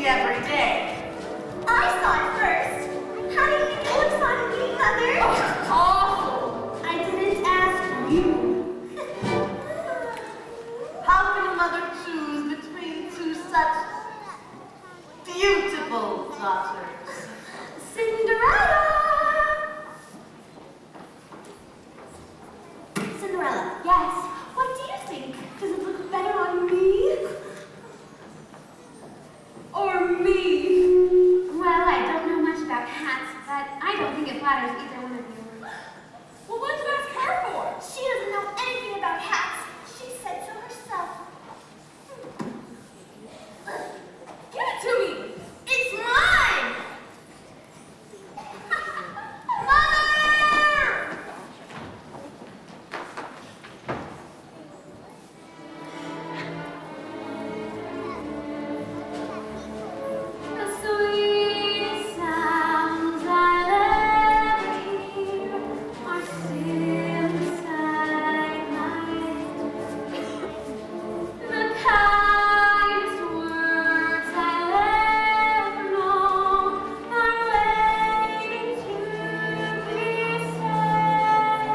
every day. I saw it first. How did you know it's on me, Mother? Oh, awful. I didn't ask you. How can a mother choose between two such beautiful daughters? Cinderella! Cinderella, yes. What do you think? Does it look better on me? Or me? Well, I don't know much about hats, but I don't think it flatters either one of you. Well, what did you ask her for? She doesn't know anything about hats. She said so herself. Give it to me. It's mine. Mother! The sweetest sounds I'll ever hear are still inside my head. The kindest words I'll ever know are waiting to be said.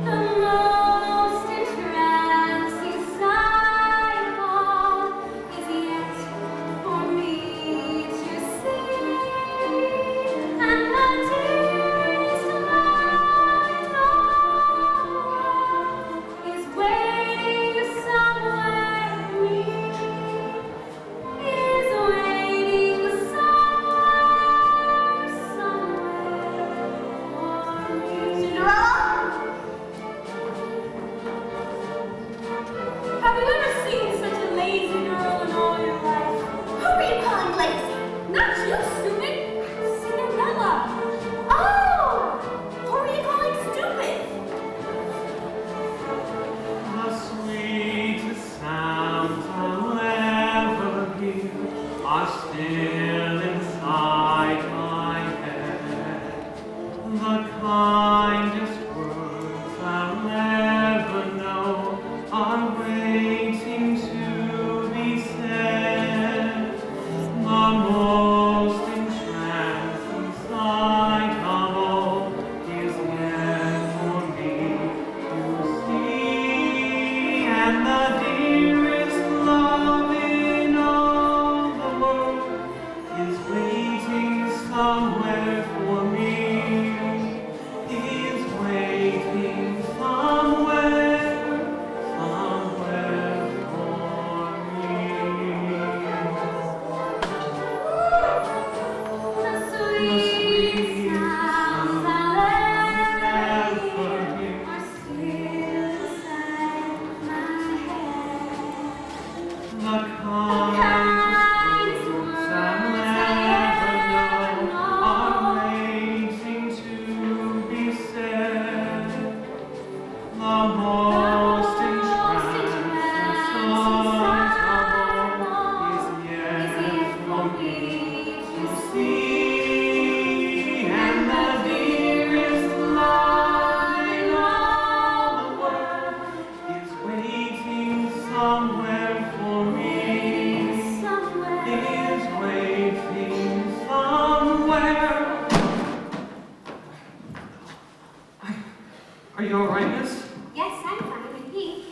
The most entrancing sight of all is yet for me to see, and the dearest light is waiting somewhere for me, is waiting somewhere for me. Cinderella? Have you ever seen such a lazy girl in all your life? Who are you calling lazy? Not you, stupid! Cinderella! Oh! Who are you calling stupid? The sweetest sounds I'll ever hear are still inside my head. The kindest words I'll ever know are waiting to be said. The most entrancing sight of all is yet for me to see, and the dearest love in all the world is waiting somewhere for me, is waiting somewhere for me. The sweet sounds I'll ever hear are still inside my head. The kindest words I'll ever know are waiting to be said. The most entrancing sight of all is yet for me to see, and the dearest light in all the world is waiting somewhere for me, is waiting somewhere. Are you all right, miss? Yes, I'm fine, I think.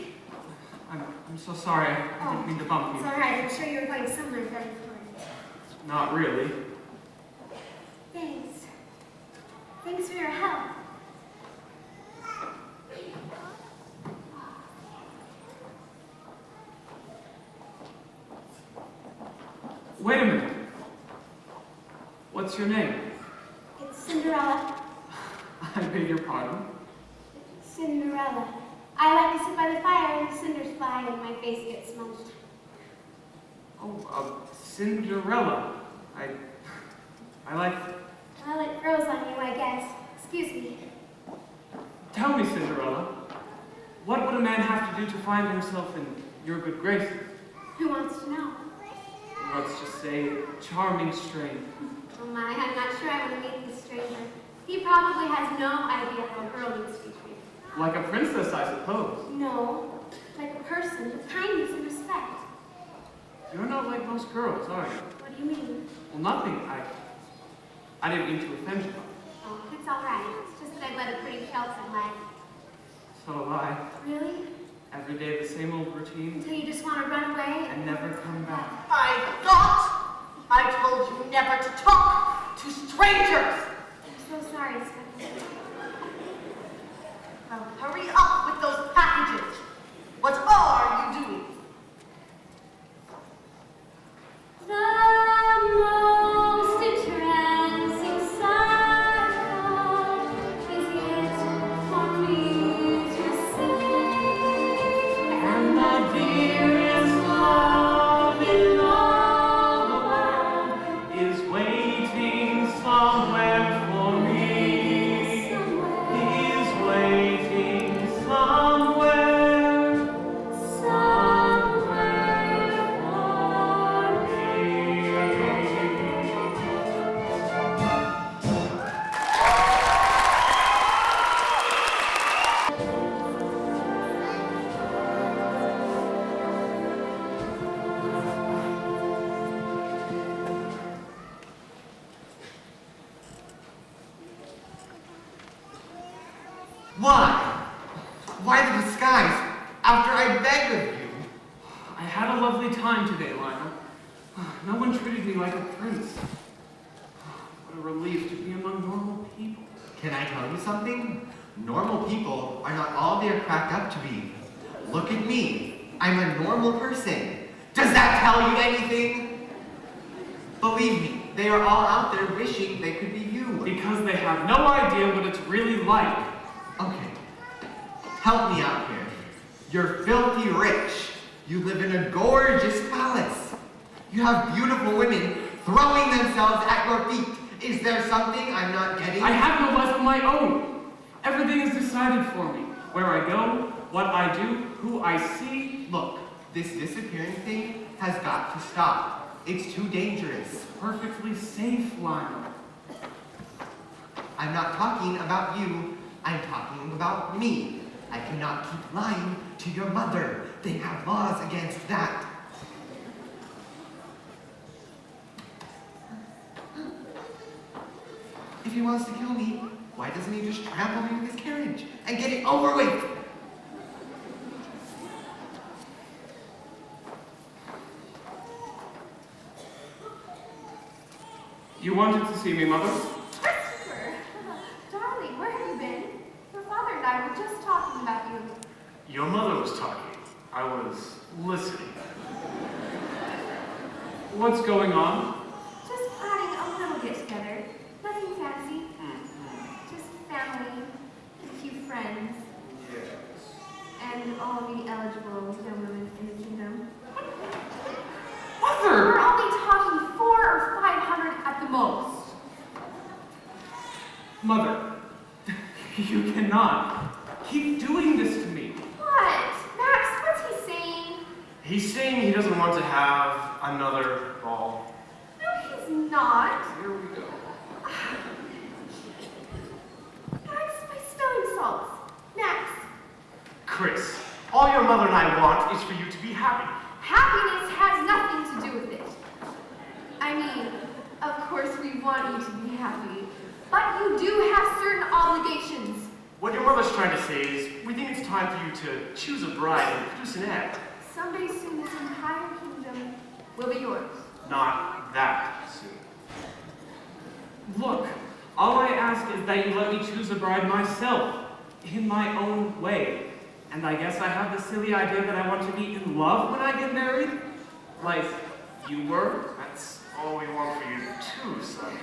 I'm so sorry. I didn't mean to bump It's you. all right. I'm sure you were going somewhere very important. Not really. Thanks. Thanks for your help. Wait a minute. What's your name? It's Cinderella. I beg your pardon. Cinderella. I like to sit by the fire and the cinders fly and my face gets smudged. Oh, Cinderella. I like... Well, it grows on you, I guess. Excuse me. Tell me, Cinderella, what would a man have to do to find himself in your good graces? Who wants to know? Let's just say, charming stranger. Oh my, I'm not sure I want to meet this stranger. He probably has no idea how a girl needs to be treated. Like a princess, I suppose. No, like a person with kindness and respect. You're not like most girls, are you? What do do you mean? Well, nothing. I didn't mean to offend you. Oh, it's all right. It's just that I led a pretty sheltered life. So have I. Really? Every day the same old routine Until you just want to run away? and never come back. I thought I told you never to talk to strangers. I'm so sorry, Stephanie. Now hurry up with those packages. What are you doing? The most entrancing sight is yet for me to see. And the dearest love in all the world is waiting somewhere for me. He's waiting somewhere for me. Why? Why the disguise? After I begged of you. I had a lovely time today, Lionel. No one treated me like a prince. What a relief to be among normal people. Can I tell you something? Normal people are not all they're cracked up to be. Look at me. I'm a normal person. Does that tell you anything? Believe me, they are all out there wishing they could be you. Because they have no idea what it's really like. Okay. Help me out here. You're filthy rich. You live in a gorgeous palace. You have beautiful women throwing themselves at your feet. Is there something I'm not getting? I have no life of my own. Everything is decided for me. Where I go, what I do, who I see. Look, this disappearing thing has got to stop. It's too dangerous. Perfectly safe, Lionel. I'm not talking about you. I'm talking about me. I cannot keep lying to your mother. They have laws against that. If he wants to kill me, why doesn't he just trample me with his carriage and get it over with? You wanted to see me, Mother? Christopher! Darling, where have you been? Your father and I were just talking about you. Your mother was talking. I was listening. What's going on? Just planning a little get-together. Nothing fancy. Just family, a few friends, and all the eligible young women in the kingdom. Mother! We're only talking 400 or 500 at the most. Mother, you cannot keep doing this to me. What? Max, what's he saying? He's saying he doesn't want to have another ball. No, he's not. Here we go. Max, my spelling salts. Max, Chris, all your mother and I want is for you to be happy. happiness has nothing to do with it. I mean, of course we want you to be happy, but you do have certain obligations. What your mother's trying to say is, we think it's time for you to choose a bride and produce an egg. Someday soon this entire kingdom will be yours. Not that soon. Look, all I ask is that you let me choose a bride myself, in my own way. And I guess I have the silly idea that I want to be in love when I get married? Like you were? That's all we want for you too, son.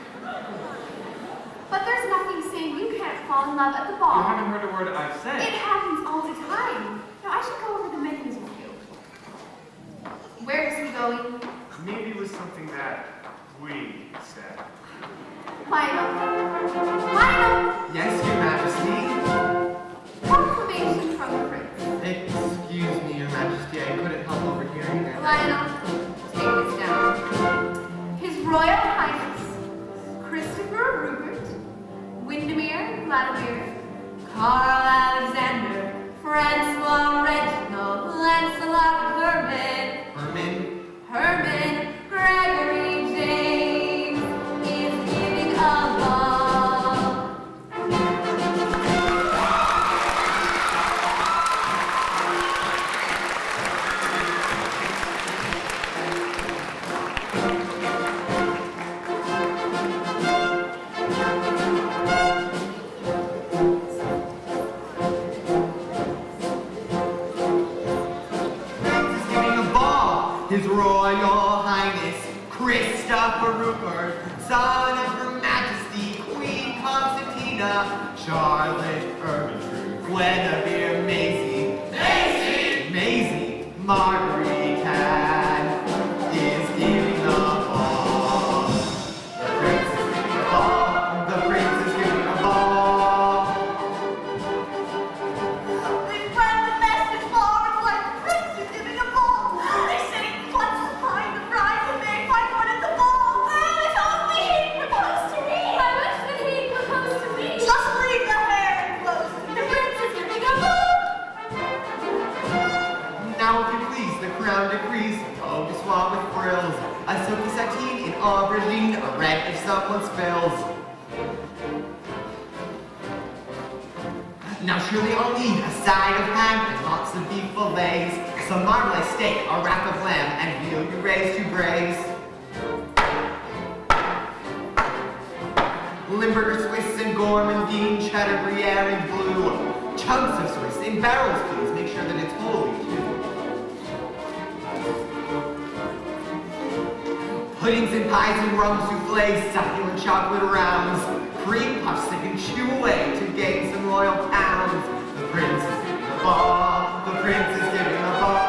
But there's nothing saying you can't fall in love at the You ball. haven't heard a word I've It said. happens all the time. Now I should go over the menus with you. Where is he going? Maybe it was something that we said. Lionel. Lionel! Yes, Your Majesty. Proclamation from the prince. Excuse me, Your Majesty. I couldn't help overhearing that. Lionel, take this down. His Royal Highness, Christopher Rupert, Windermere Vladimir, Carl Alexander, Francois Reginald, Lancelot Herman, Herman? Herman, Gregory James. Royal Highness Christopher Rupert, son of Her Majesty Queen Constantina, Charlotte Ermentrude, Guinevere Maisie, Maisie, Marguerite Anne is giving a ball. The prince is giving a ball. The prince is giving a ball. They spread the message forward like the prince is giving a ball. They say once behind the bride when they find one at the ball. Oh, if only he'd proposed to me. I wish that he'd proposed to me. Just leave the hair and clothes. The prince is giving a ball. Now, if you please, the crown decrees, oh, to swab with frills, a silky sateen in aubergine, a red if someone spills. Now, surely I'll need a side of ham and lots of beef fillets, some marmalade steak, a rack of lamb, and veal you raise to braise. Limburger Swiss and gourmandine, cheddar, gruyere, and blue. Chunks of Swiss in barrels, please. Make sure that it's wholly too. Puddings and pies and rum soufflés, succulent chocolate rounds, cream puffs that can chew away to gain some royal pounds. The prince is giving a ball. The prince is giving a ball.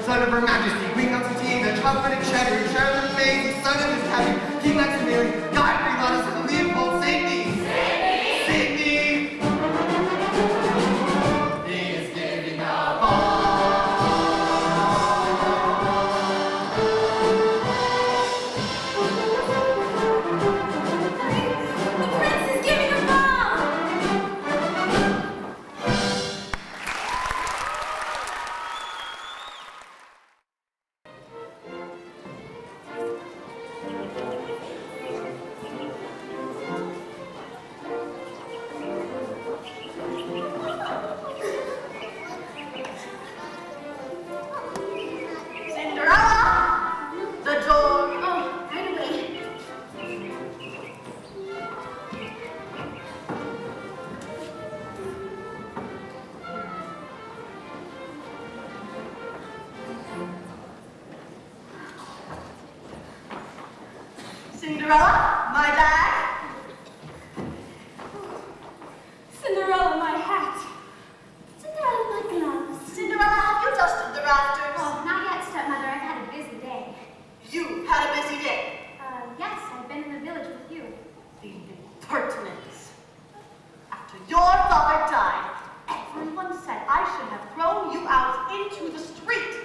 Son of Her Majesty, Queen Constantina, chocolate and cheddar, Charlotte Maisie, son of His Majesty, King Maximilian, Godfrey, Lotus, and Leopold, Sydney! Sydney! He is giving a ball. The prince is giving a ball. Cinderella! The door. Oh, right away. Cinderella, my bag. Cinderella, my hat. Cinderella, my gloves. Cinderella, have you dusted the rafters? Oh, not yet, stepmother. I've had a busy day. You had a busy day. Yes, I've been in the village with you. The impertinence. After your father died, everyone said I should have thrown you out into the street.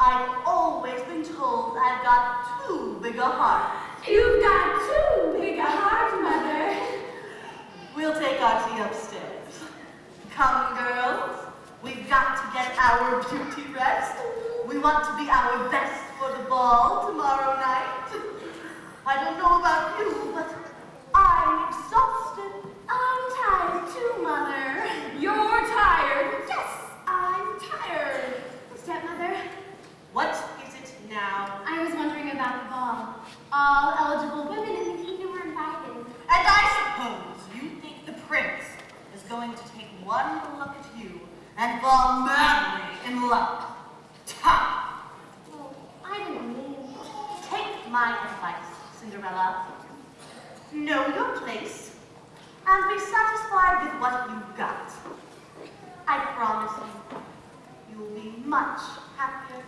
I've always been told I've got too big a heart. You've got too big a heart, Mother. We'll take our tea upstairs. Come, girls. We've got to get our beauty rest. We want to be our best for the ball tomorrow night. I don't know about you, but I'm exhausted. I'm tired too, Mother. You're tired. Yes, I'm tired. Stepmother, What is it now? I was wondering about the ball. All eligible women in the kingdom were invited. And I suppose you think the prince is going to take one look at you and fall madly in love. Ta! Well, I didn't mean. Take my advice, Cinderella. Know your place and be satisfied with what you've got. I promise you, you'll be much happier.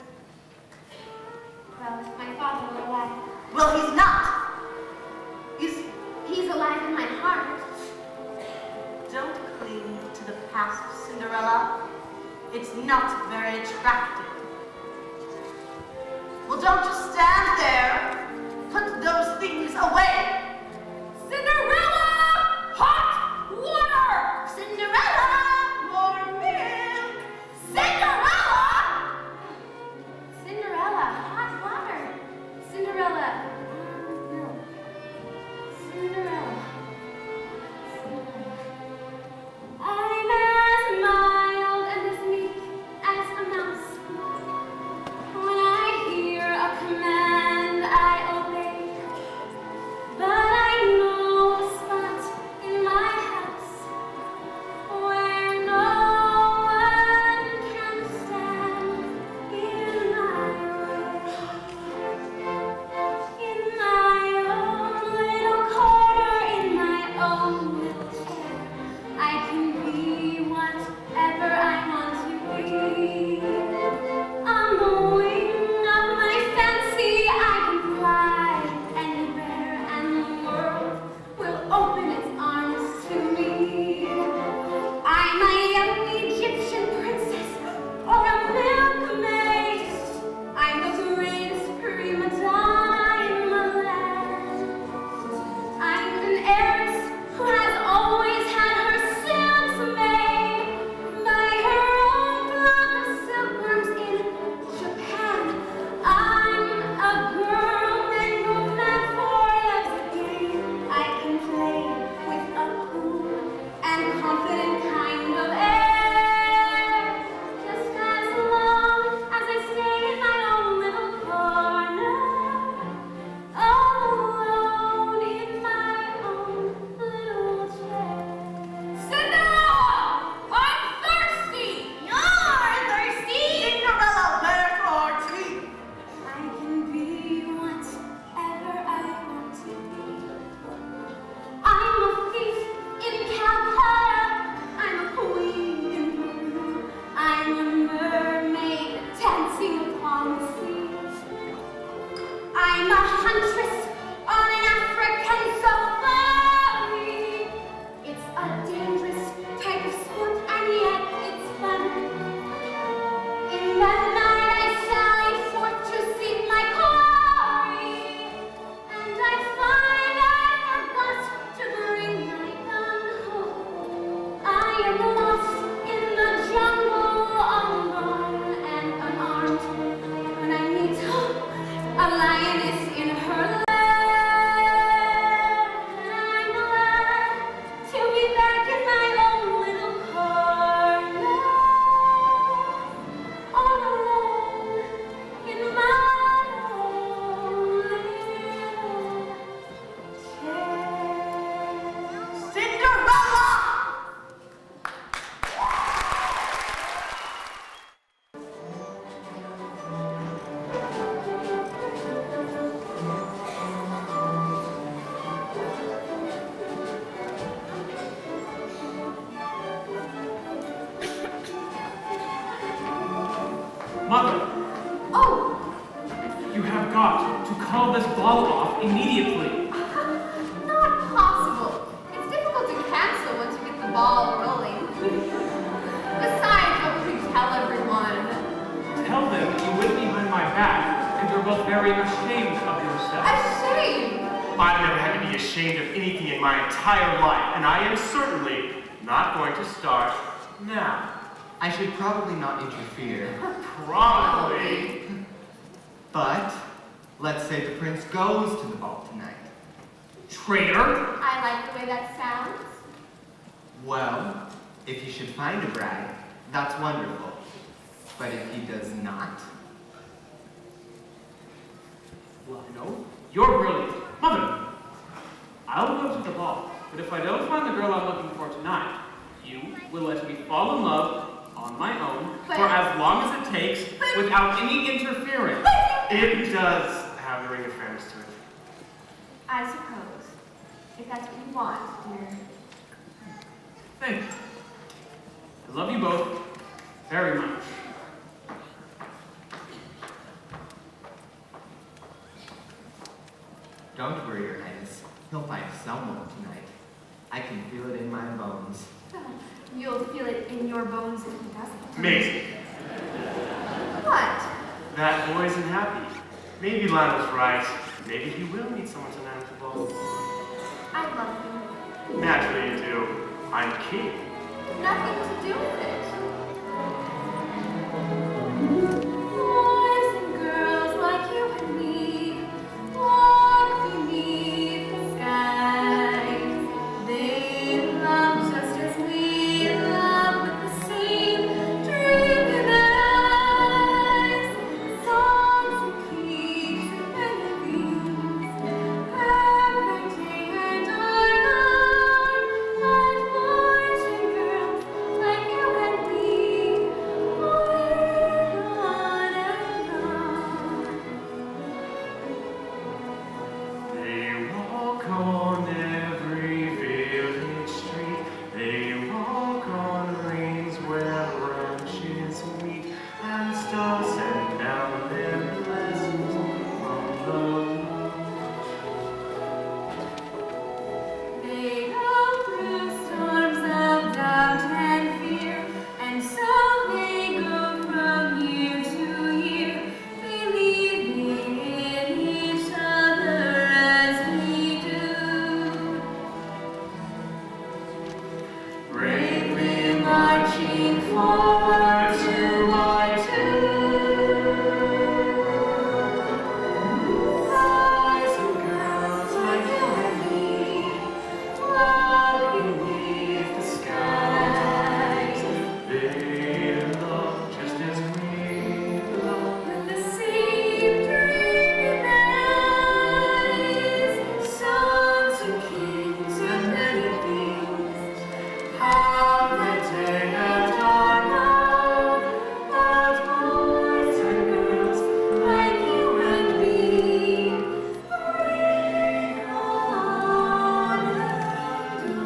Well, if my father were alive. Well, he's not. He's alive in my heart. Don't cling to the past, Cinderella. It's not very attractive. Well, don't just stand there. Put those things away. Cinderella! Hot water! Cinderella! More milk! Cinderella! Cinderella, hot water. Cinderella, milk. Cinderella. I'm as mild and as meek as a mouse. When I hear a command, I obey. But I know a spot in my house where no one can stand in my way. In my own little corner, in my own little chair, I can be whatever I want to be. On the wing of my fancy, I can fly anywhere, and the world will open its arms to me. I'm a young Egyptian princess or a milkmaid. I'm the greatest prima donna in the land. I'm an heiress who has always had her silks made by her own flock of silkworms in Japan. I'm a girl made no man for love's game. I can play with a cool and confident kind of air, just as long as I stay in my own little corner, all alone in my own little chair. Cinderella! I'm thirsty! You're thirsty! Cinderella, where's our tea? I can be whatever I want to be. I'm a thief in Calcutta. I'm a queen in Peru. I'm a mermaid dancing upon the sea. I'm a huntress on an African safari. It's a dangerous type of sport, and yet it's fun. In the night I sally forth to seek my quarry, and I find I forgot to bring my gun home. I am lost in the jungle, alone and unarmed, when I meet a lioness in her lair. And I'm glad to be back in my own little corner, all alone in my own little chair. Cinderella! Mother, Oh, you have got to call this ball off immediately. not possible. It's difficult to cancel once you get the ball rolling. Besides, what would you tell everyone? Tell them you wouldn't be my both very ashamed of yourselves. Ashamed? I've never had to be ashamed of anything in my entire life, and I am certainly not going to start now. I should probably not interfere. Probably. But let's say the prince goes to the ball tonight. Traitor! I like the way that sounds. Well, if he should find a bride, that's wonderful. But if he does not, Well, no, you're brilliant. Mother, I'll go to the ball, but if I don't find the girl I'm looking for tonight, you will let me fall in love on my own But- for as long as it takes without any interference. It does have a ring of fairness to it. I suppose. If that's what you want, dear. Thank you. I love you both very much. don't worry, Your Highness. He'll find someone tonight. I can feel it in my bones. You'll feel it in your bones if he doesn't. Amazing. What? That boy isn't happy. Maybe Lionel's right. Maybe he will meet someone tonight at the ball. I love you. Naturally you do. I'm king. Nothing to do with it. Boys and girls like you and me walk beneath the skies. They love just as we love with the same dreaming eyes. Songs and keys and melodies, perfect day and dawn, like boys and girls like you and me, going on and on. They walk on every village street. They walk on lanes where branches meet, and stars send down their blessings from the Lord. They go through storms of doubt and fear, and so they go from year to year, believing in each other as we do. Bravely marching forward two by two. Boys and girls like you and me, walk beneath the skies, They love just as we love. with the same dreaming eyes. Songs and kings and melodies, how the day and dawn know that boys and girls like you and me, we go on and on.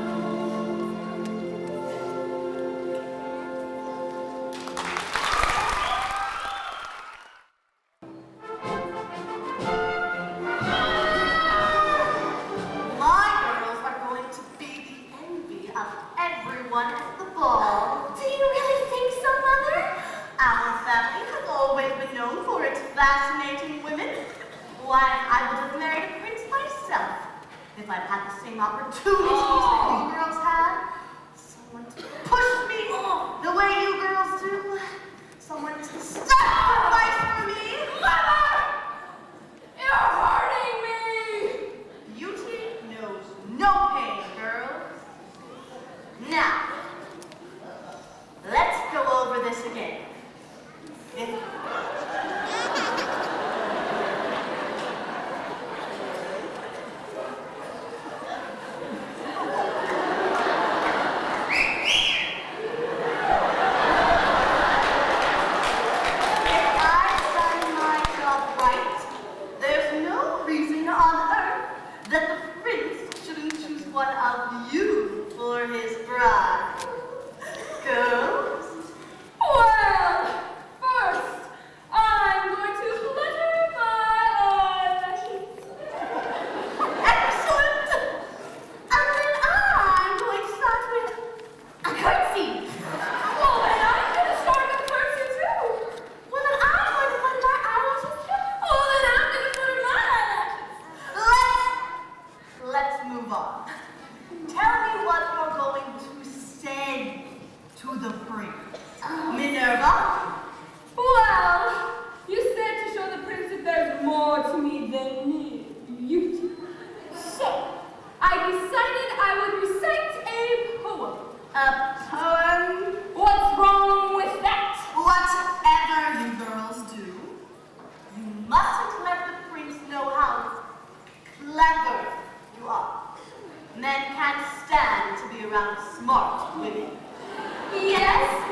My girls are going to be the envy of everyone at the ball. Do you really think so, Mother? Our family has always been known for its fascinating women. Why, I would have married a prince myself if I'd had the same opportunities that you girls had. Someone to push me the way you girls do. Someone to sacrifice for me. Mother! You're hurting me! Beauty knows no pain, girls. Now, let's go over this again. If I've done my job right, there's no reason on earth that the prince shouldn't choose one of you for his bride. Girls, Well, first,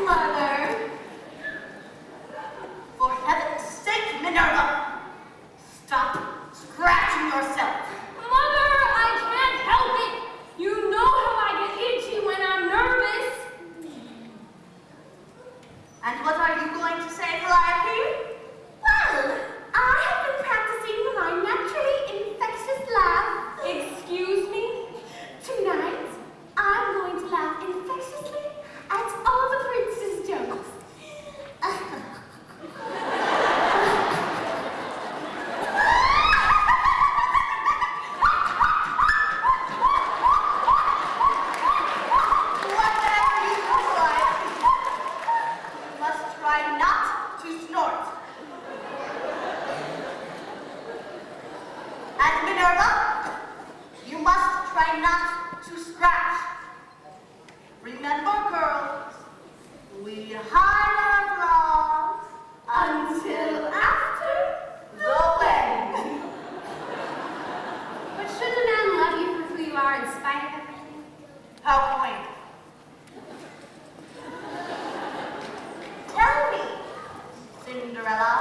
Mother. For heaven's sake, Minerva, stop scratching yourself. Mother, I can't help it. You know how I get itchy when I'm nervous. And what are you going to say, Calliope? Well, I have been practicing my naturally infectious laugh. Excuse me? Tonight, I'm going to laugh infectiously at all the prince's jokes. Whatever you do, Calliope, you must try not to snort. And Minerva, you must try not to scratch. Remember, girls, we hide our flaws until after the wedding. But should a man love you for who you are in spite of everything? How quaint. Tell me, Cinderella,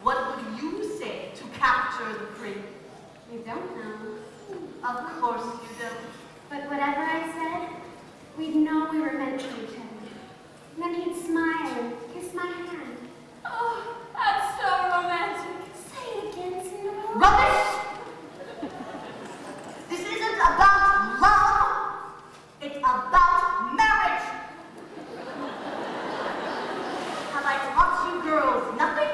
what would you say to capture the prince? I don't know. Of course you don't. But whatever I said, we'd know we were meant for each other. And then he'd smile and kiss my hand. Oh, that's so romantic. Say it again, Cinderella. Rubbish! This isn't about love. It's about marriage. Have I taught you girls nothing?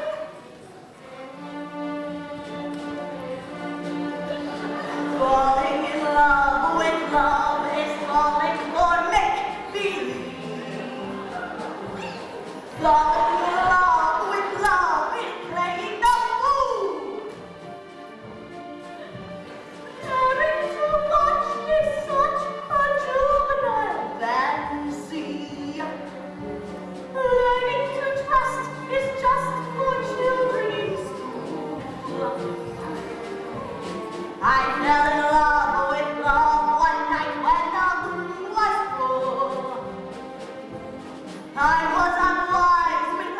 Falling in love with love is falling for make-believe. Falling in love with love is playing the fool. Daring to watch is such a juvenile fancy. Learning to trust is just for children in school. I fell in love with love one night when the moon was full. I was unwise with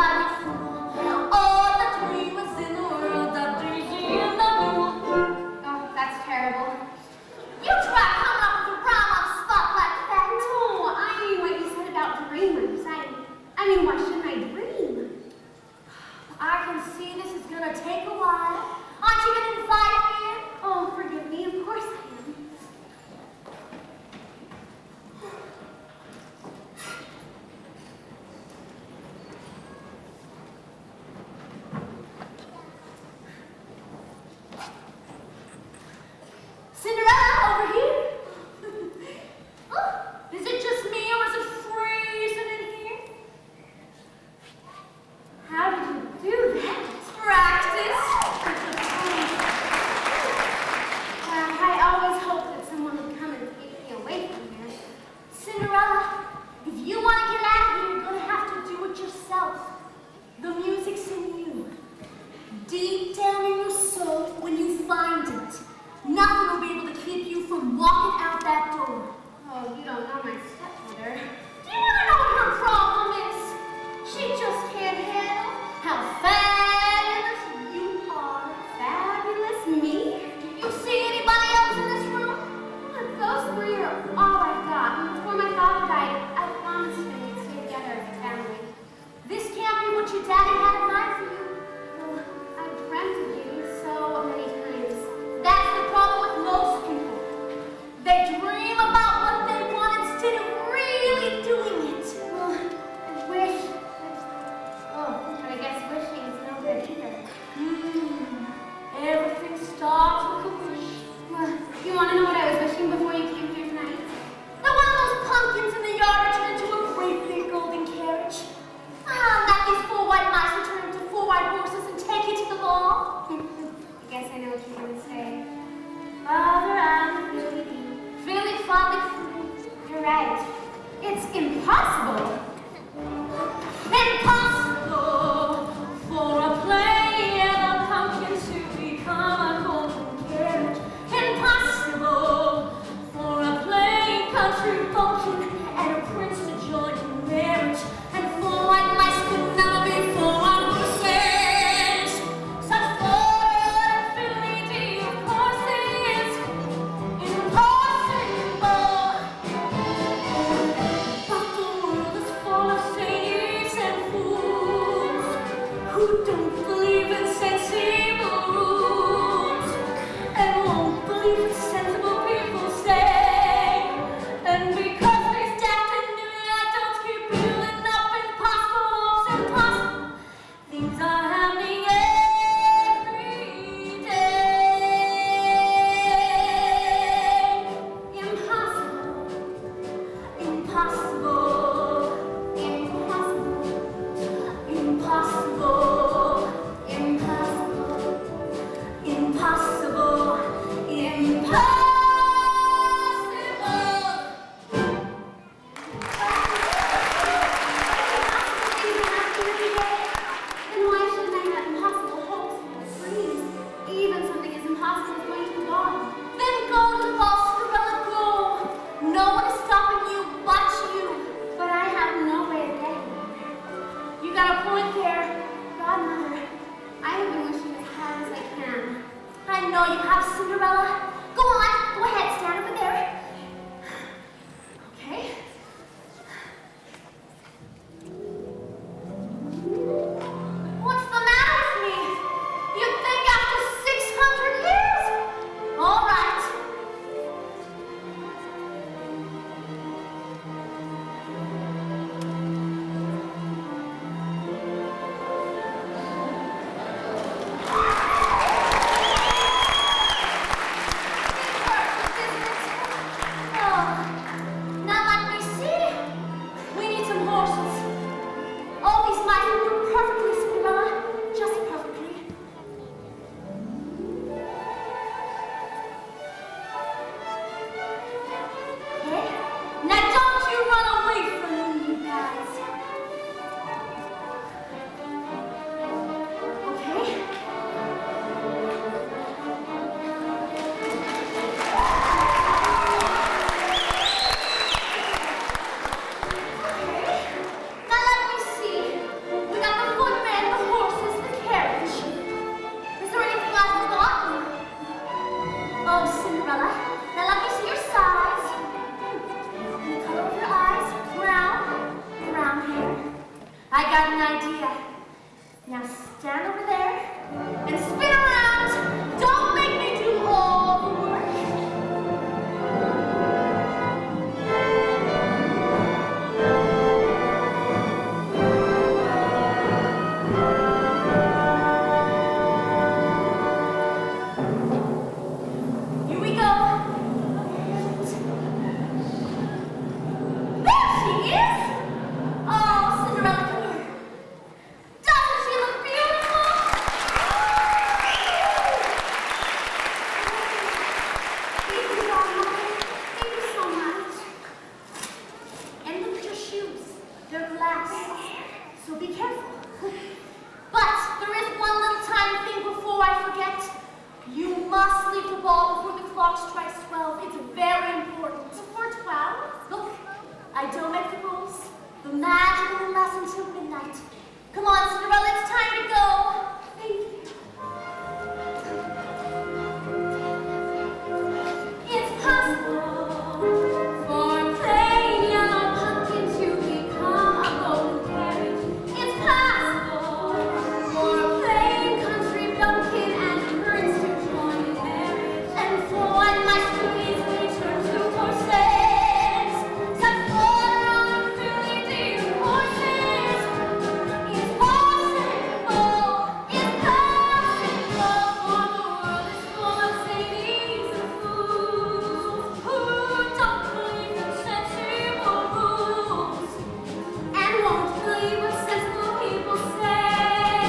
everybody fool. All the dreamers in the world of Dixie and the blue. Oh, that's terrible. You try coming up with a rhyme on the spot like that. No, I mean what you said about dreamers. I mean, why shouldn't I dream? I can see this is gonna take a while. Aren't you gonna invite me in? Oh, forgive me, of course I am. Cinderella, over here. Oh, is it just me or is it freezing in here? How did you do that? Practice. I always hoped that someone would come and take me away from here. Cinderella, if you want to get out of here, you're going to have to do it yourself. The music's in you. Deep down in your soul, when you find it, nothing will be able to keep you from walking out that door. Oh, you don't know my stepmother. Do you want to know what her problem is? She just can't handle how fabulous you are. Fabulous me? Do you see anybody else in this room? Look, those three are all I've got. Before my father died, I promised him we'd stay together as a family. This can't be what your daddy had in mind for you. Well, I've dreamt of you so many times. That's the problem with most people. They dream about what they want instead of really doing it. Well, I wish that... Oh, but I guess wishing is no good either. Everything starts with a wish. Well, you want to know what I was wishing before you came here tonight? That one of those pumpkins in the yard would turn into a great big golden carriage. That these 4 white mice would turn into 4 white horses and take you to the ball. I guess I know what you're going to say. Father, I'm really Philly, Father, You're right. It's impossible. impossible for a play and a pumpkin to become a golden carriage. Impossible for a plain country bumpkin and a prince to join in marriage. And 4 white mice could never be 4 white horses. Such fun and fidelity, of course, is impossible. But the world is full of saints and fools who don't believe in sensible rules and won't believe what sensible people say. And because these daft and new adults keep building up impossible hopes and impossible things are happening every day. Impossible. Impossible, impossible, impossible, impossible, impossible, impossible. Then why shouldn't I have impossible hopes and dreams? Even something as impossible as going to the ball. Then go to the ball, Cinderella, go. No one is stopping you but you. But I have no way of getting there. You got a point there. Godmother, I have been wishing as hard as I can. I know you have, Cinderella. Go on, go ahead, stand over there. Okay. What's the matter with me? You'd think after 600 years? All right. Now stand over there and spin around. Don't make me do all the work. Here we go. There she is! Oh, Cinderella, come here. Doesn't she look beautiful? Thank you, Godmother. Thank you so much. And look at your shoes. They're glass. So be careful. But there is one little tiny thing before I forget. You must leave the ball before the clock strikes 12. It's very important. Before 12? Look, I don't make the rules. The magic will last until midnight. Come on, Cinderella, it's time to go. Thank you. It's possible for a plain yellow pumpkin to become a golden carriage. It's possible for a plain country bumpkin and prince to join in marriage. And for one mice to easily turn to horses. Such water on the filly dear horses. It's possible for the world is full of zanies and fools who don't believe in sensible rules and won't believe what sensible people say.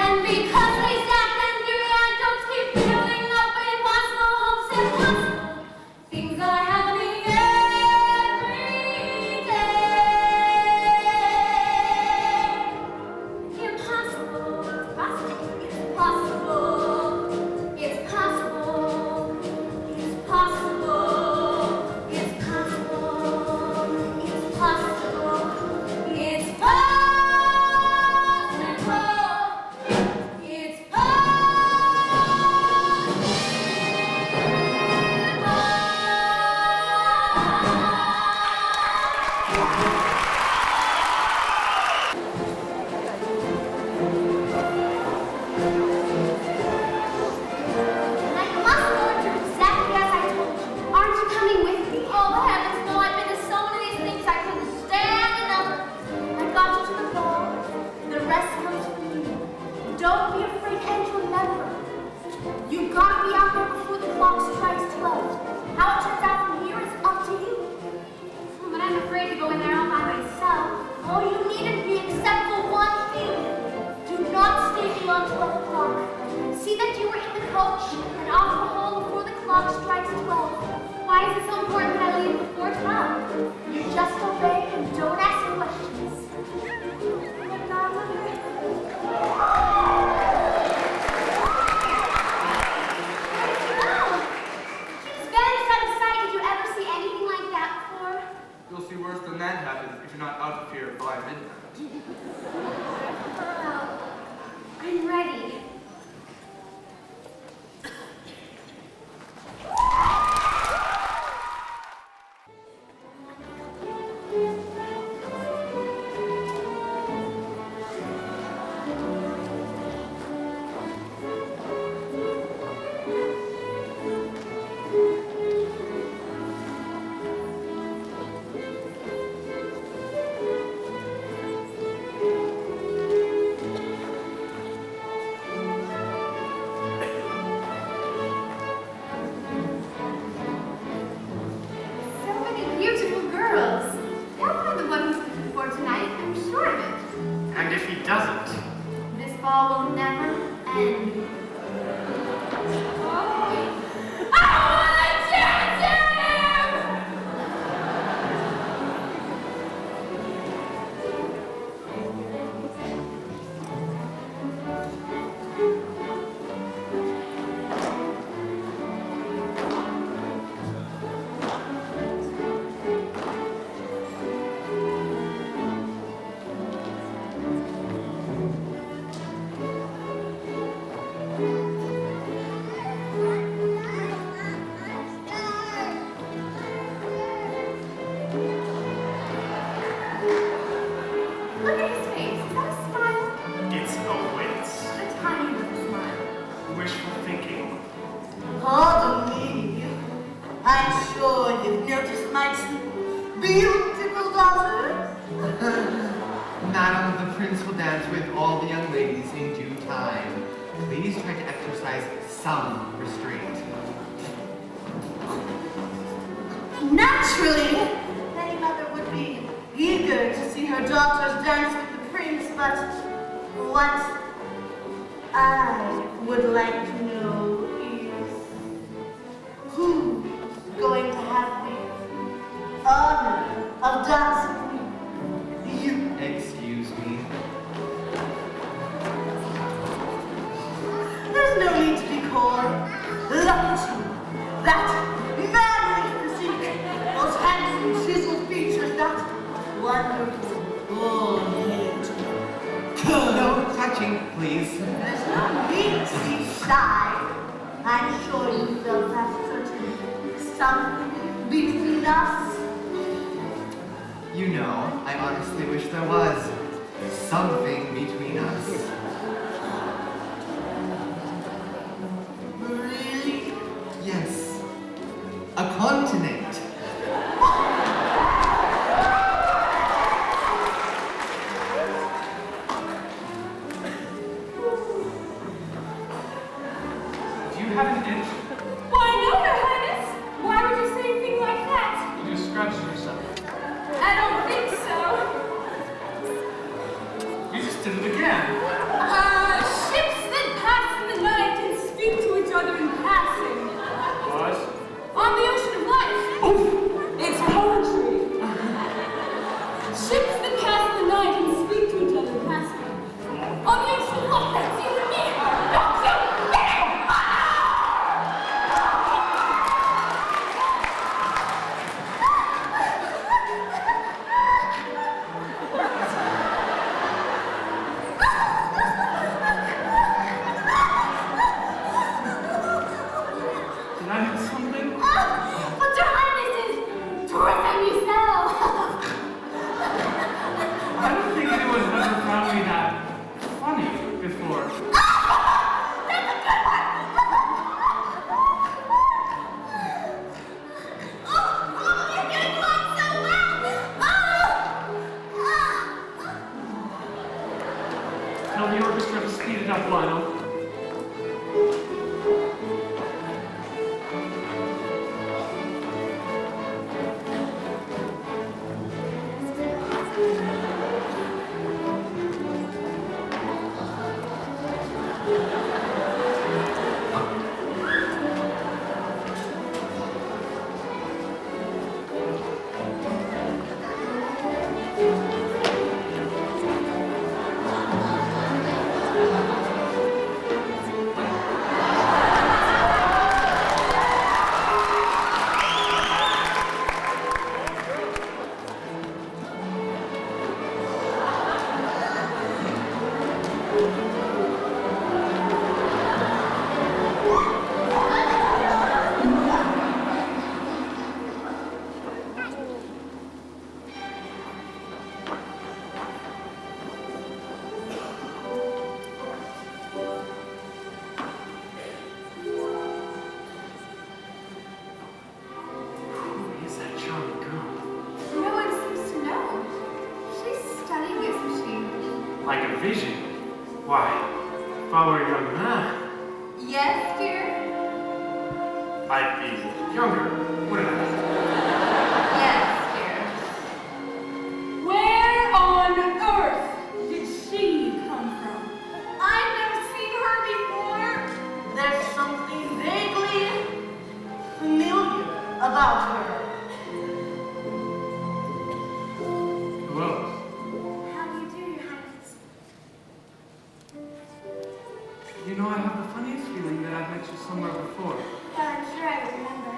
And because they zap and do and don't keep building up impossible hopes and possible things are happening every day. Impossible, it's possible, it's possible, it's possible, it's possible, it's possible, it's possible, it's And I must go and do exactly as I told you. Aren't you coming with me? Oh, heavens, no, I've been to so many of these things I couldn't stand another. I got you to the ball. The rest comes from you. Don't be afraid, and remember, you've got to be out there before the clock strikes 12. How it turns out from here is up to you. But I'm afraid to go in there all by myself. Oh, you needn't be except for one thing. Do not stay beyond 12 o'clock. See that you are in the coach and off the hall before the clock strikes 12. Why is it so important that I leave before 12? You just obey and don't ask questions. But Godmother, She's vanished out of sight. Did you ever see anything like that before? You'll see worse than that happen if you're not out of here by midnight. Well, I'm ready. beautiful daughters? Madam, the prince will dance with all the young ladies in due time. Please try to exercise some restraint. Naturally, any mother would be eager to see her daughters dance with the prince, but what I would like to know is who's going to have the honor of dancing with you? Excuse me. There's no need to be coy. Look at you. That manly physique, those handsome chiseled features, that wonderful old head. No touching, please. There's no need to be shy. I'm sure you felt that certain something between us. You know, I honestly wish there was something between us. Really? Yes, a continent. Do you have an itch? Why, no, Your Highness. Why would you say a thing like that? You scratched yourself. I don't think so. You just did it again. Ships that pass in the night and speak to each other in passing. What? On the ocean of life. It's poetry. Ships that pass in the night and speak to each other in passing. On the ocean of life, that's you and me. Don't you get it? Did I miss something? But Your Highness is Durham yourself. I don't think anyone's ever found me that funny before. You're getting along so well. Tell the orchestra to speed it up, Lionel. Who is that charming girl? No one seems to know. She's stunning, isn't she? Like a vision. Why, if I were a young man, Yes, dear? I'd be younger, wouldn't I? Yes, dear. Where on earth did she come from? I've never seen her before. There's something vaguely familiar about her. Who else? How do you do, Your Highness? You know, I have the funniest feeling that I've met you somewhere before. Well, I'm sure I remember.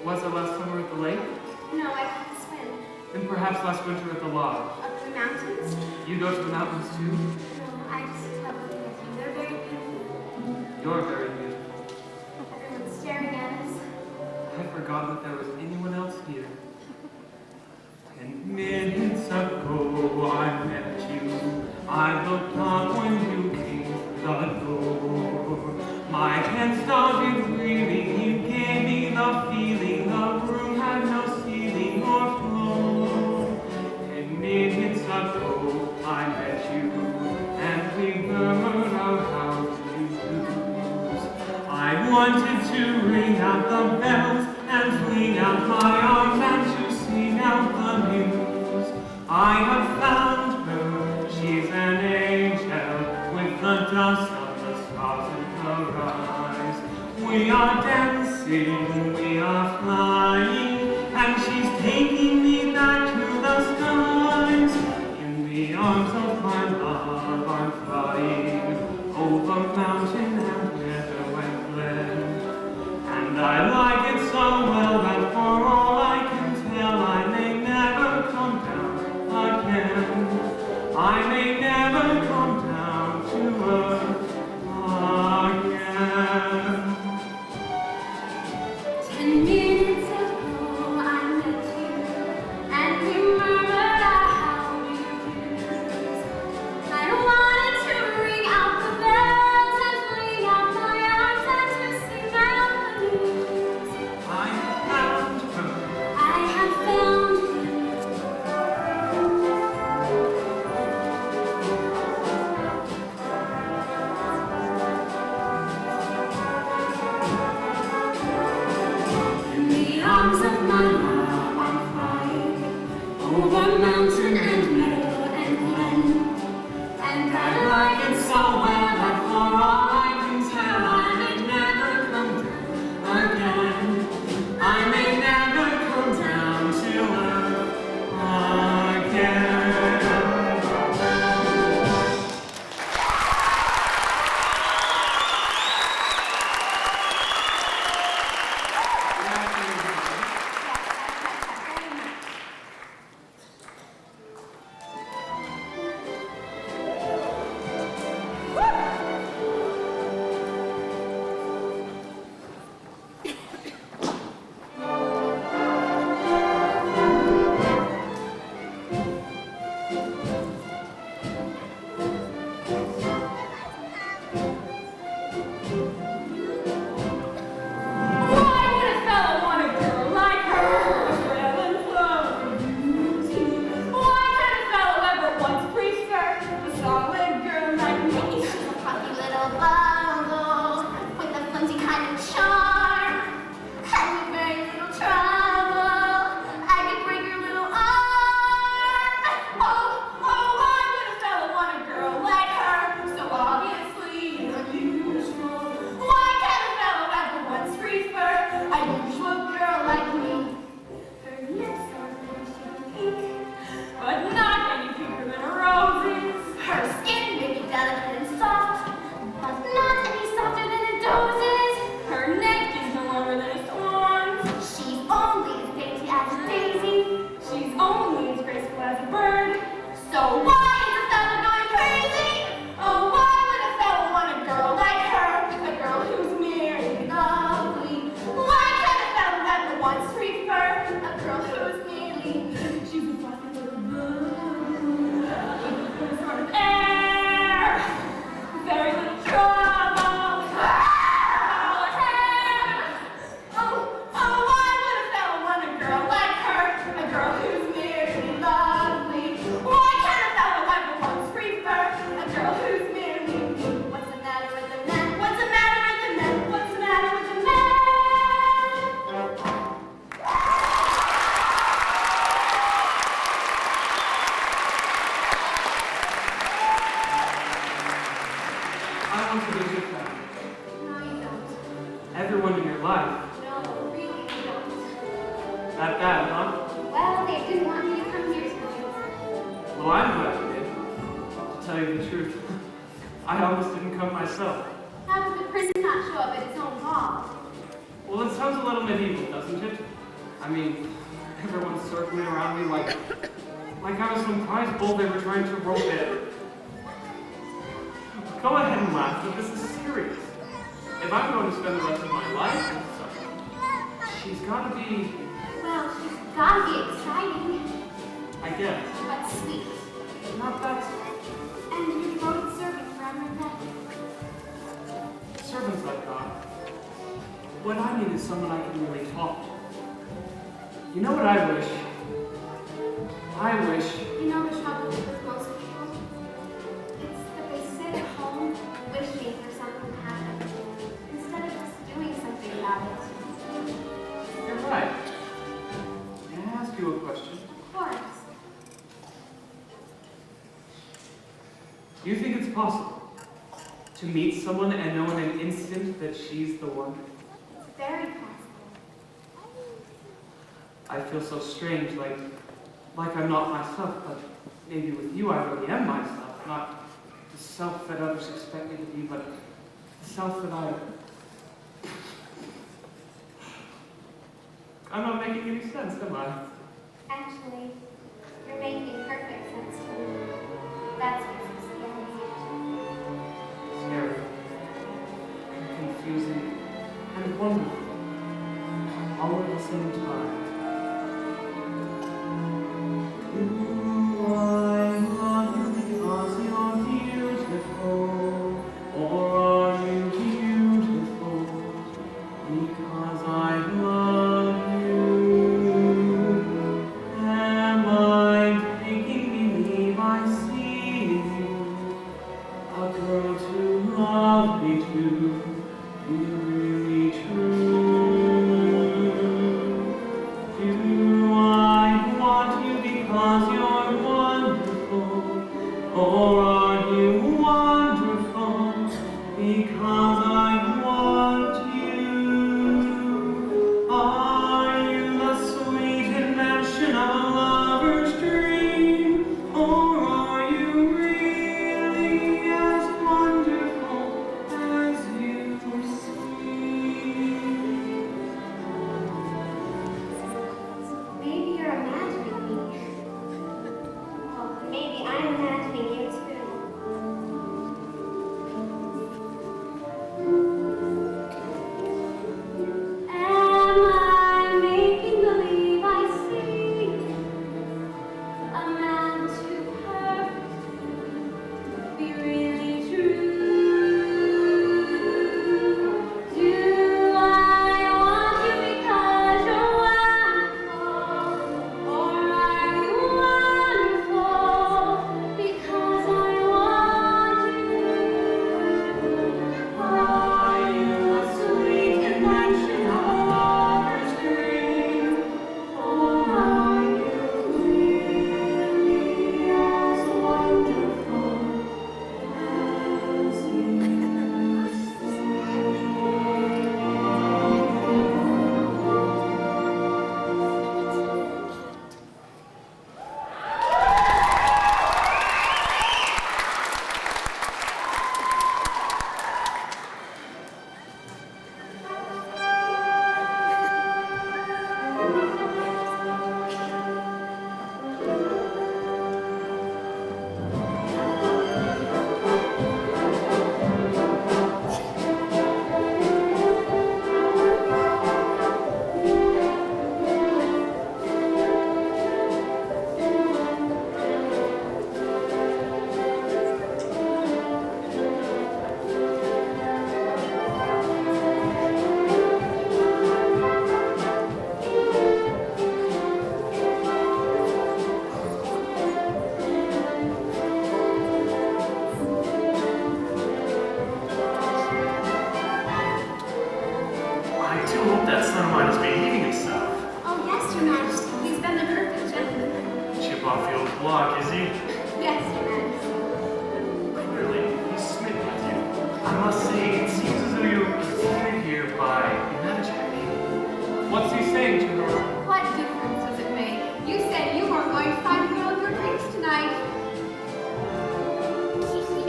Was it last summer at the lake? No, I can't swim. And perhaps last winter at the lodge. Up the mountains? You go to the mountains too? No, I just love looking at them. They're very beautiful. You're very beautiful. Everyone's staring at us. I'd forgotten that there was anyone else here. 10 minutes ago I met you. I looked up when you came through the door. My hands started reeling. You gave me the feeling the room had no ceiling or floor. wanted to ring out the bells and fling out my arms and to sing out the news. I have found her, she's an angel with the dust of the stars in her eyes. We are dancing, we are flying, and she's taking me back to the skies. In the arms of my love I'm flying, over mountain and meadow and glen. And I like it so well that for all I can tell, I may never come down again. I may never come down to earth again. 10 minutes ago I met you, and we murmured our how do you do's. I wanted to ring out the bells and fling out my arms and to sing out the news. I have found her. I have found you. In the arms of my love I'm flying, over mountain and meadow and glen. And I like it so well that for all I can tell, I may never come down again. I may never come down to earth again. Why would a fellow want a girl like her? Well and flowery beauty. Why can a fellow ever once prefer a solid girl like me? She's a puffy little bundle with a flimsy kind of charm. And with very little trouble, I could break her little arm. Oh, why would a fellow want a girl like her? So obviously unusual. Why can a fellow ever once prefer a usual girl like me? Her lips are blushing pink, but not any pinker than roses. Her skin may be delicate and soft, but not any softer than a doze's. Her neck is no longer than a swan's. She's only as dainty as a daisy. She's only as graceful as a bird. So why is a fellow going crazy? Oh, why would a fellow want a girl like her? A girl who's merely lovely. Why can a fellow ever once prefer a girl who's merely? She's a fluffy little bird with a sort of air, very little trouble. Her hair. Oh, why would a fellow want a girl like her? A girl who's merely lovely. Why can a fellow ever once prefer a girl who's merely? What's the matter with the men? What's the matter with the men? What's the matter with the men? I want to be a good friend. No, you don't. Everyone in your life. No, really, you don't. That bad, huh? Well, they didn't want me to come here tonight. Well, I'm glad you did. To tell you the truth, I almost didn't come myself. How could the prince not show up at his own ball? Well, it sounds a little medieval, doesn't it? I mean, everyone's circling around me like I was some prize bull they were trying to rope in. Go ahead and laugh, but this is serious. If I'm going to spend the rest of my life with someone, she's got to be, Well, she's gotta be exciting, I guess, but sweet. not that And your devoted servant forever and ever. servants I've got. What I need is someone I can really talk to. You know what I wish? I wish. You know the trouble with most people? It's that they sit at home wishing for something to happen, instead of just doing possible? To meet someone and know in an instant that she's the one? It's very possible. I feel so strange, like I'm not myself, but maybe with you I really am myself, not the self that others expect me to be, but the self that I'm not making any sense, am I? Actually, you're making perfect sense to me. That's what's scary. Scary, confusing, and wonderful, all at the same time. Do I love you because you're beautiful, or are you beautiful because I love you? Am I making believe I see you, a girl to love me too? Be really true. Do I want you because you're wonderful, or are you wonderful because I want you? Are you the sweet invention of a lover's dream, or are you really as wonderful as you seem? Maybe you're imagining me. Well, maybe I'm imagining you too. Am I making believe I see a man too perfect to be really true? Do I want you because you're wonderful, or are you wonderful because I want you? Are you the sweet invention of a lover's dream, or are you really as wonderful as I do hope that son of mine is behaving himself. Oh, yes, Your Majesty. He's been the perfect gentleman. Chip off the old block, is he? Yes, Your Majesty. Clearly, he's smitten with you. I must say, it seems as though you're considered here by imaginary. What's he saying to her? What difference does it make? You said you weren't going to find the girl of your dreams tonight. Do we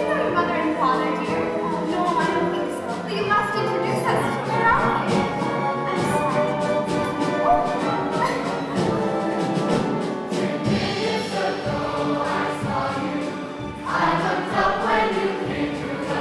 know your mother and father, dear? No, I don't think so. But you must introduce us to them. Where are they? I'm sorry. I looked up when you came through the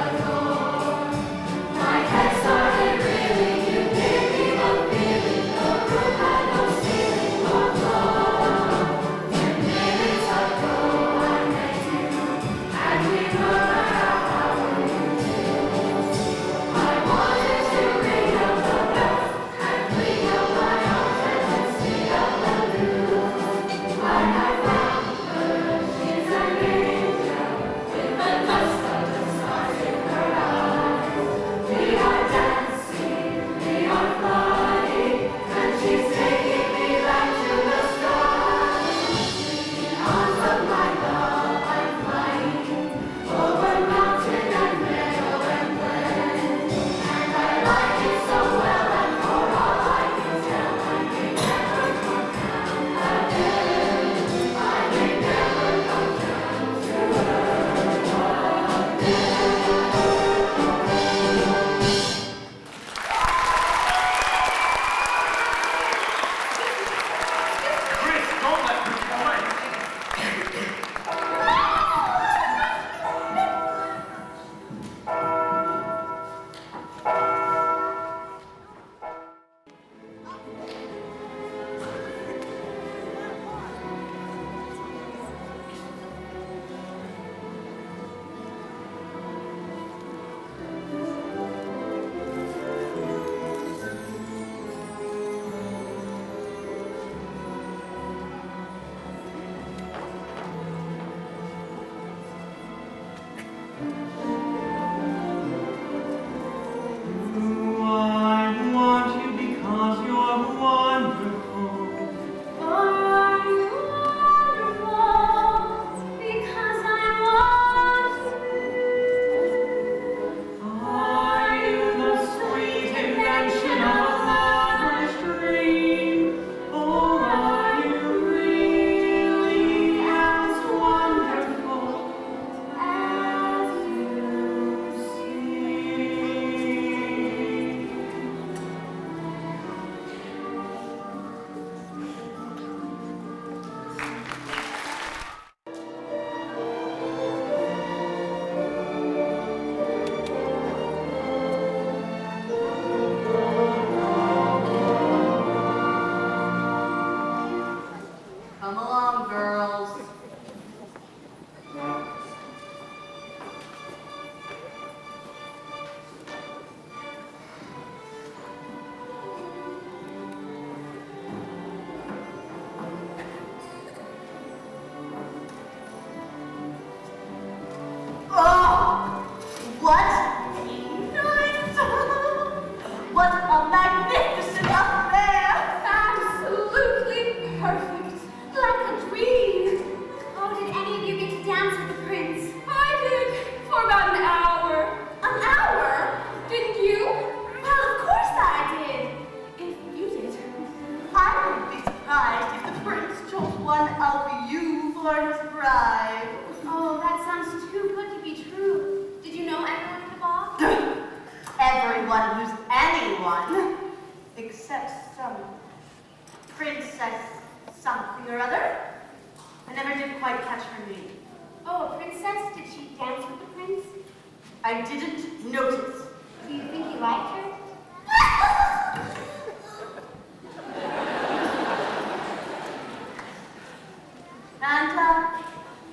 everyone who's anyone, except some princess something or other. I never did quite catch her name. Oh, a princess? Did she dance with the prince? I didn't notice. Do you think you liked her? And,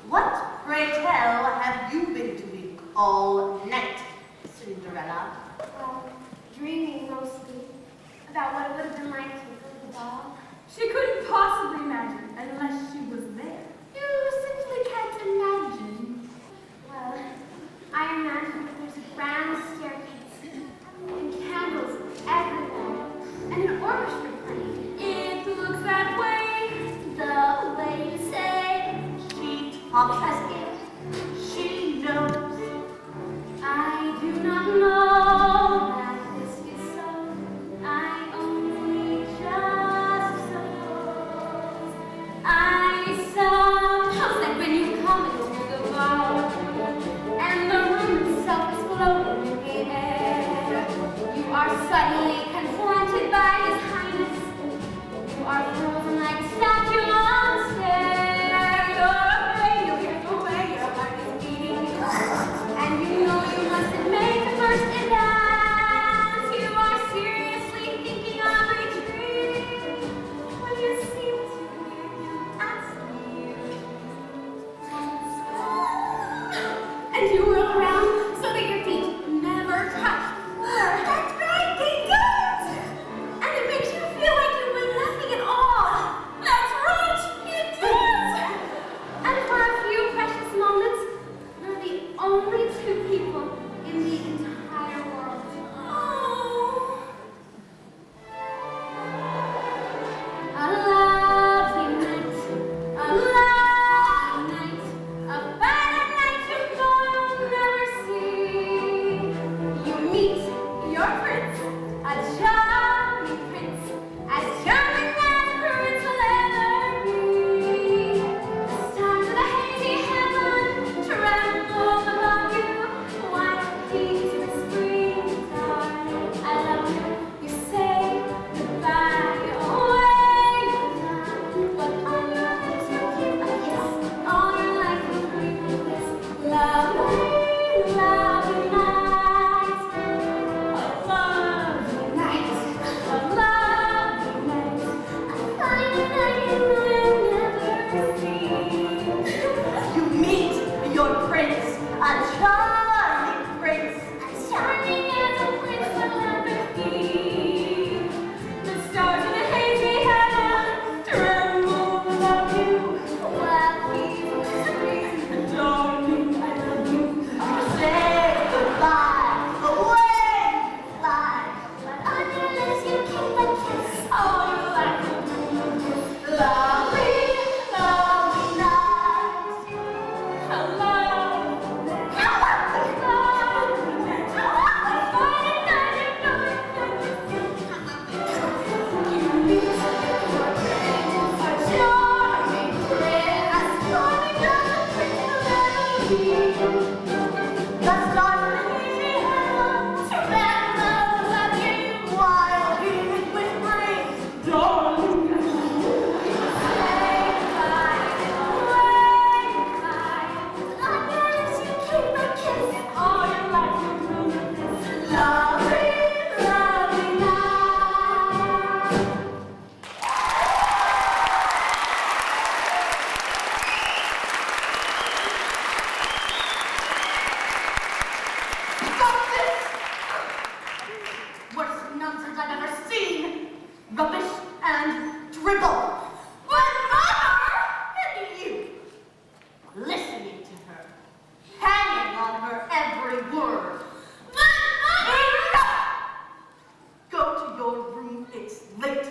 what, pray tell, have you been doing all night, Cinderella? Well, dreaming mostly about what it would have been like to go to the ball. She couldn't possibly imagine unless she was there. You simply can't imagine. Well, I imagine that there's a grand staircase and candles everywhere and an orchestra playing. It looks that way, the way you say. She talks as if she knows. I do not know that this is so. I only just suppose. I suppose that when you come into the bar and the room itself is floating in air, you are suddenly confronted by His Highness. You are frozen like a statue on a stair. You're afraid you'll get away, your heart is beating, and you know you mustn't make the first advance. You are seriously thinking of retreating when you seem to hear Him asking you, and you whirl around so that your feet never touch the floor. That's right, they don't! And it makes you feel like you win nothing at all. That's right, it does! And for a few precious moments, you're the only two people in the entire world. Oh. A lovely night, a lovely night, a finer night you know you'll never see. You meet your prince, a charming prince, as charming as a prince will ever be. The stars of the hazy heaven tremble above you, while he's whispering, darling, I love you. You say goodbye, away now, but on your lips you keep a kiss. All your life you dream of this lovely, lovely night. A lovely night, a lovely night, a fine night you will never see. You meet your prince, a charming prince. As charming as a prince will ever be. The stars in the hazy heaven tremble above you, while he's whispering, darling, I love you. Say goodbye, away you fly. But on your lips you keep a kiss. All your life will dream this Lovely, lovely night. hello. The stars in the hazy heaven tremble above you, while he is whispering, lovely, lovely night. Stop this! Worst nonsense I've ever seen. Rubbish and dribble. But Mother! And you, listening to her, hanging on her every word. But Mother! Enough! Go to your room, it's late.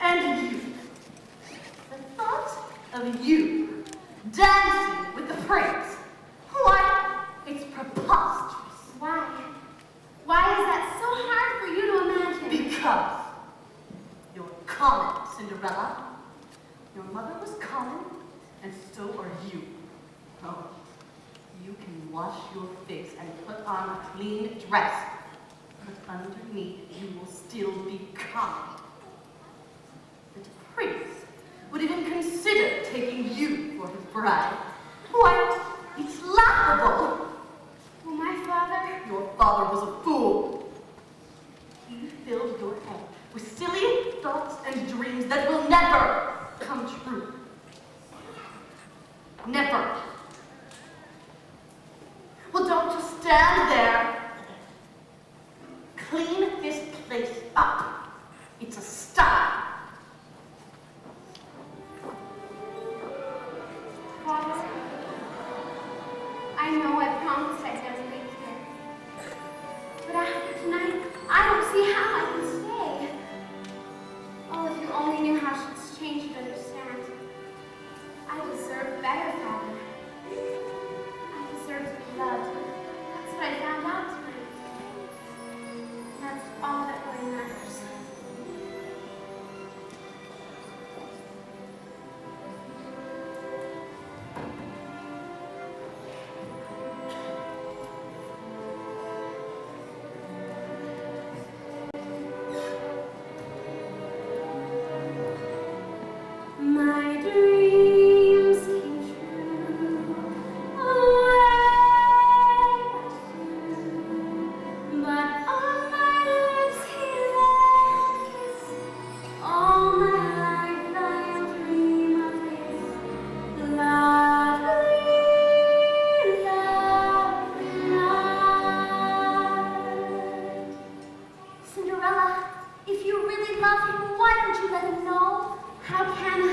And you, the thought of you dancing with the prince. Why, it's preposterous. Why? Why is that so hard for you to imagine? Because you're common, Cinderella. Your mother was common, and so are you. Oh, you can wash your face and put on a clean dress, but underneath you will still be common. The prince would even consider taking you for his bride. Why, it's laughable. Well, my father... Your father was a fool. He filled your head with silly thoughts and dreams that will never come true. Never. Well, don't just stand there. Clean this place up. It's a style. Father, I know I promised I'd never leave here. But after tonight, I don't see how I can stay. Oh, if you only knew how she's changed, you'd understand. I deserve better, Father. I deserve to be loved. That's what I found out tonight. And that's all that really matters. My dreams came true, but on my lips he left a kiss. All my life I'll dream of this lovely, lovely night. Cinderella, if you really love him, why don't you let him know? How can I?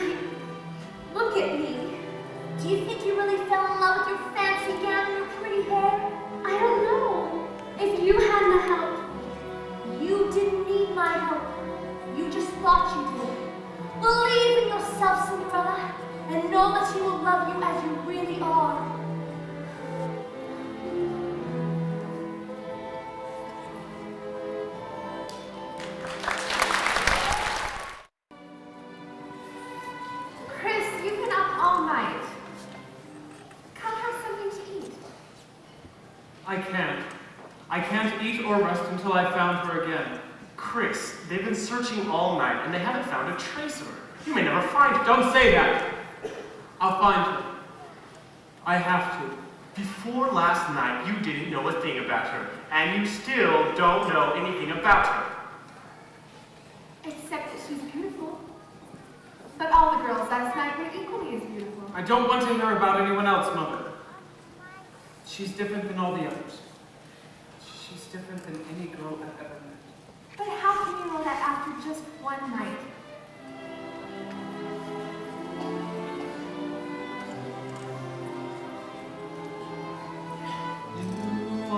Look at me. Do you think you really fell in love with your fancy gown and your pretty hair? I don't know. If you hadn't helped, you didn't need my help. You just thought you did. Believe in yourself, Cinderella, and know that he will love you as you really are. Chris, you've been up all night. Come have something to eat. I can't. I can't eat or rest until I've found her again. Chris, they've been searching all night and they haven't found a trace of her. You may never find her. Don't say that! I'll find her. I have to. Before last night, you didn't know a thing about her, and you still don't know anything about her. Except that she's beautiful. But all the girls last night were equally as beautiful. I don't want to hear about anyone else, Mother. She's different than all the others. She's different than any girl I've ever met. But how can you know that after just one night? I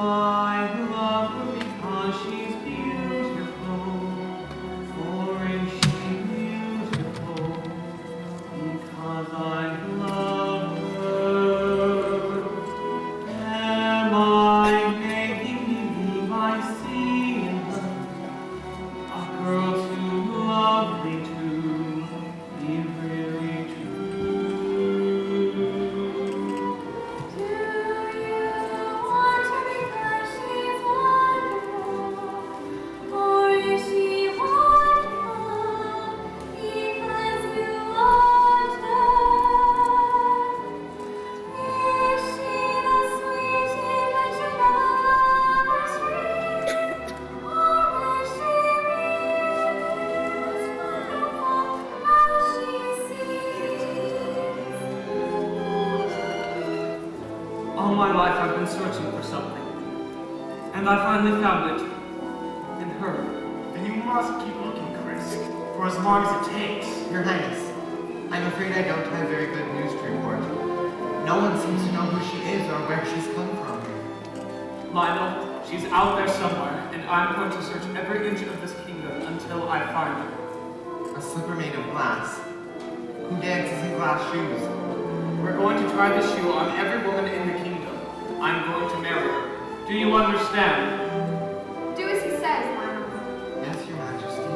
love her because she's beautiful. For is she beautiful? Because I love her. Am I making believe I see in her a girl too lovely to be really true? Do you want her because she's wonderful? Or is she wonderful because you want her? Is she the sweet but you never sweet? Or is she really wonderful as she seems? All my life I've been searching for something. And I finally found it. In her. Then you must keep looking, Chris, for as long as it takes. Your Highness, I'm afraid I don't have very good news to report. No one seems to know who she is or where she's come from. Lionel, she's out there somewhere, and I'm going to search every inch of this kingdom until I find her. A slipper made of glass. Who dances in glass shoes? We're going to try this shoe on every woman in the kingdom. I'm going to marry her. Do you understand? Do as he says, Lionel. Yes, Your Majesty.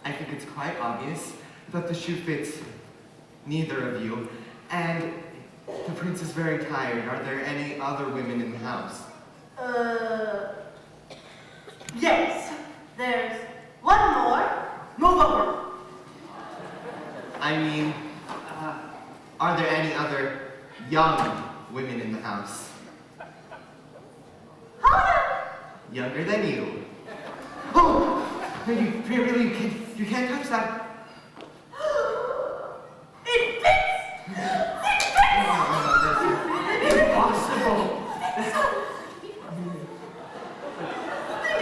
I think it's quite obvious that the shoe fits neither of you, and the prince is very tired. Are there any other women in the house? Yes. There's one more. Move over. I mean, are there any other young women in the house? How Younger than you. Oh! No, you can't touch that. It fits! It fits! That's impossible.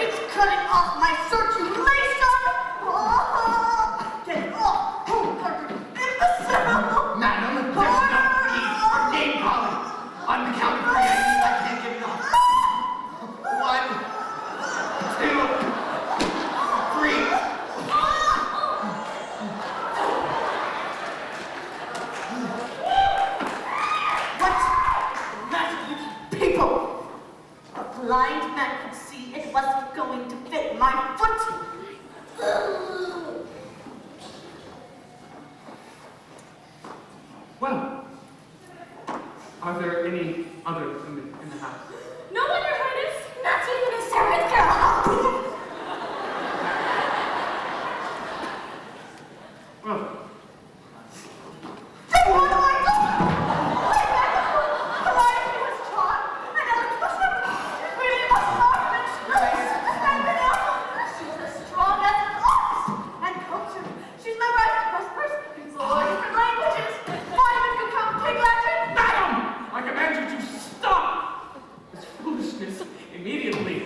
It's cutting off my circulation! Oh, get off! Imbecile! Madam, there's no need for name calling. On the count of three, I can't get it off. 1, 2, 3. People! A blind man could see it wasn't going to fit my foot. Well, are there any other women in the house? No one, Your Highness. Not even a servant girl! Well, Then what do I do? Politely was taught, and eloquent. Really must not have been stressed. And benevolent. She's as strong as an ox. And cultured. She's memorized across persons, 4 different languages. 5 if you count Pig Latin. Madam! I command you to stop this foolishness immediately.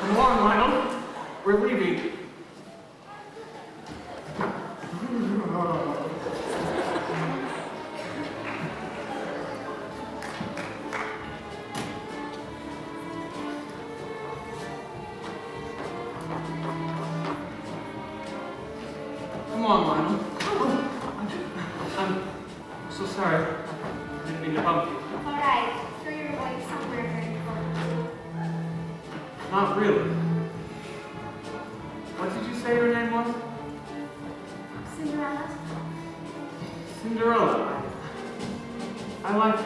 Come along, Lionel. We're leaving. Come on, Lionel. I'm so sorry. I didn't mean to bump you. All right, sure you're going somewhere very important. Not really. What did you say your name was? Cinderella? Cinderella. I like it.